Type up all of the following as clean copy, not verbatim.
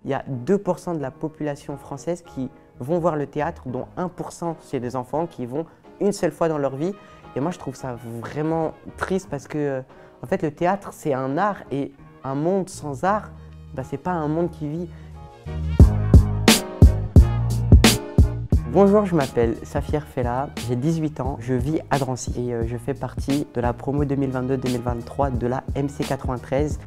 Il y a 2% de la population française qui vont voir le théâtre, dont 1% c'est des enfants qui vont une seule fois dans leur vie. Et moi, je trouve ça vraiment triste parce que, en fait, le théâtre, c'est un art et un monde sans art, c'est pas un monde qui vit. Bonjour, je m'appelle Safir Fella, j'ai 18 ans, je vis à Drancy et je fais partie de la promo 2022-2023 de la MC93.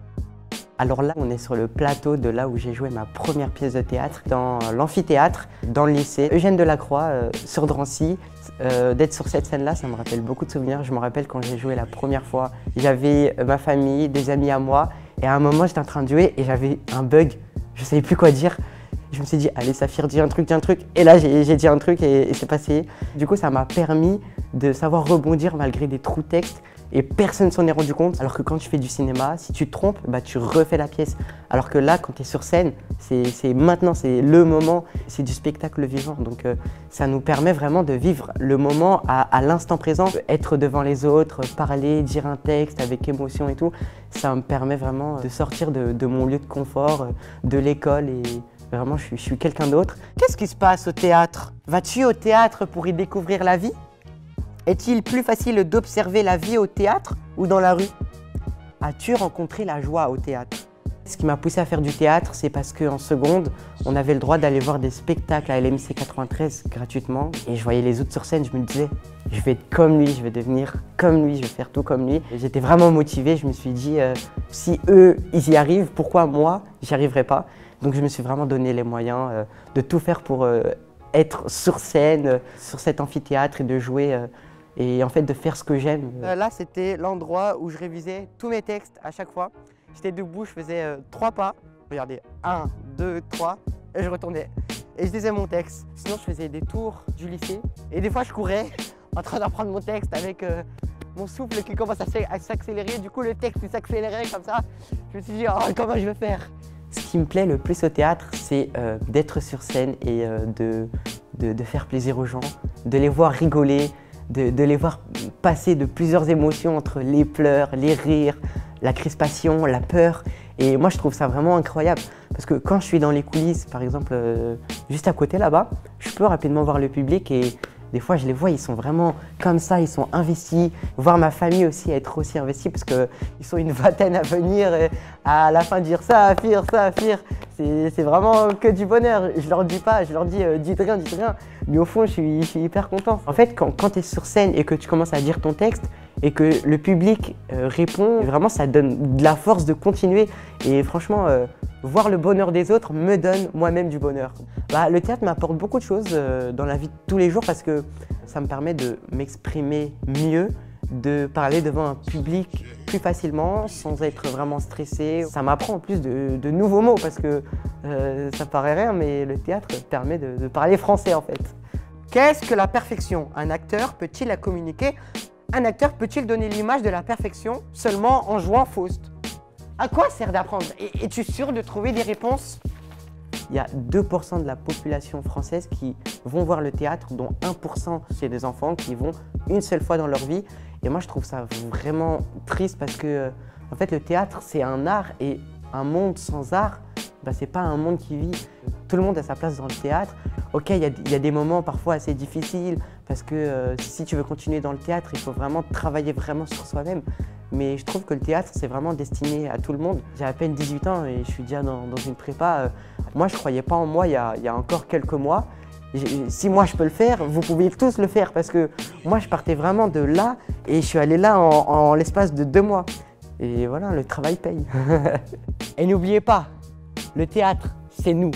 Alors là, on est sur le plateau de là où j'ai joué ma première pièce de théâtre, dans l'amphithéâtre, dans le lycée Eugène Delacroix, sur Drancy. D'être sur cette scène-là, ça me rappelle beaucoup de souvenirs. Je me rappelle quand j'ai joué la première fois, j'avais ma famille, des amis à moi, et à un moment, j'étais en train de jouer et j'avais un bug, je ne savais plus quoi dire. Je me suis dit, allez Safir, dis un truc, et là j'ai dit un truc et c'est passé. Du coup, ça m'a permis de savoir rebondir malgré des trous textes et personne ne s'en est rendu compte. Alors que quand tu fais du cinéma, si tu te trompes, tu refais la pièce. Alors que là, quand tu es sur scène, c'est maintenant, c'est le moment, c'est du spectacle vivant. Donc ça nous permet vraiment de vivre le moment à l'instant présent. Être devant les autres, parler, dire un texte avec émotion et tout, ça me permet vraiment de sortir de mon lieu de confort, de l'école et vraiment, je suis quelqu'un d'autre. Qu'est-ce qui se passe au théâtre? Vas-tu au théâtre pour y découvrir la vie? Est-il plus facile d'observer la vie au théâtre ou dans la rue? As-tu rencontré la joie au théâtre? Ce qui m'a poussé à faire du théâtre, c'est parce qu'en seconde, on avait le droit d'aller voir des spectacles à LMC 93 gratuitement. Et je voyais les autres sur scène, je me disais, je vais être comme lui, je vais devenir comme lui, je vais faire tout comme lui. J'étais vraiment motivé, je me suis dit, si eux, ils y arrivent, pourquoi moi, j'y arriverai pas? Donc je me suis vraiment donné les moyens de tout faire pour être sur scène, sur cet amphithéâtre et de jouer et en fait de faire ce que j'aime. Là, c'était l'endroit où je révisais tous mes textes à chaque fois. J'étais debout, je faisais 3 pas. Regardez, 1, 2, 3, et je retournais. Et je disais mon texte. Sinon, je faisais des tours du lycée. Et des fois, je courais en train d'apprendre mon texte avec mon souffle qui commence à s'accélérer. Du coup, le texte s'accélérait comme ça. Je me suis dit, oh, comment je vais faire? Ce qui me plaît le plus au théâtre, c'est d'être sur scène et de faire plaisir aux gens, de les voir rigoler, de les voir passer de plusieurs émotions entre les pleurs, les rires, la crispation, la peur. Et moi, je trouve ça vraiment incroyable parce que quand je suis dans les coulisses, par exemple, juste à côté là-bas, je peux rapidement voir le public et des fois, je les vois, ils sont vraiment comme ça, ils sont investis. Voir ma famille aussi être aussi investie parce qu'ils sont une vingtaine à venir et à la fin dire Safir, Safir. C'est vraiment que du bonheur. Je leur dis pas, je leur dis dites rien. Mais au fond, je suis hyper content. En fait, quand tu es sur scène et que tu commences à dire ton texte et que le public répond, vraiment, ça donne de la force de continuer. Et franchement, voir le bonheur des autres me donne moi-même du bonheur. Le théâtre m'apporte beaucoup de choses dans la vie de tous les jours parce que ça me permet de m'exprimer mieux, de parler devant un public plus facilement sans être vraiment stressé. Ça m'apprend en plus de nouveaux mots parce que ça paraît rien, mais le théâtre permet de parler français en fait. Qu'est-ce que la perfection? Un acteur peut-il la communiquer? Un acteur peut-il donner l'image de la perfection seulement en jouant Faust? À quoi sert d'apprendre? Es-tu sûr de trouver des réponses? Il y a 2% de la population française qui vont voir le théâtre, dont 1% c'est des enfants qui vont une seule fois dans leur vie. Et moi, je trouve ça vraiment triste parce que, en fait, le théâtre, c'est un art et un monde sans art, c'est pas un monde qui vit. Tout le monde a sa place dans le théâtre. Ok, il y a des moments parfois assez difficiles parce que si tu veux continuer dans le théâtre, il faut vraiment travailler vraiment sur soi-même. Mais je trouve que le théâtre, c'est vraiment destiné à tout le monde. J'ai à peine 18 ans et je suis déjà dans une prépa. Moi, je ne croyais pas en moi il y a encore quelques mois. Si moi je peux le faire, vous pouvez tous le faire parce que moi, je partais vraiment de là et je suis allé là en l'espace de 2 mois. Et voilà, le travail paye. Et n'oubliez pas, le théâtre, c'est nous.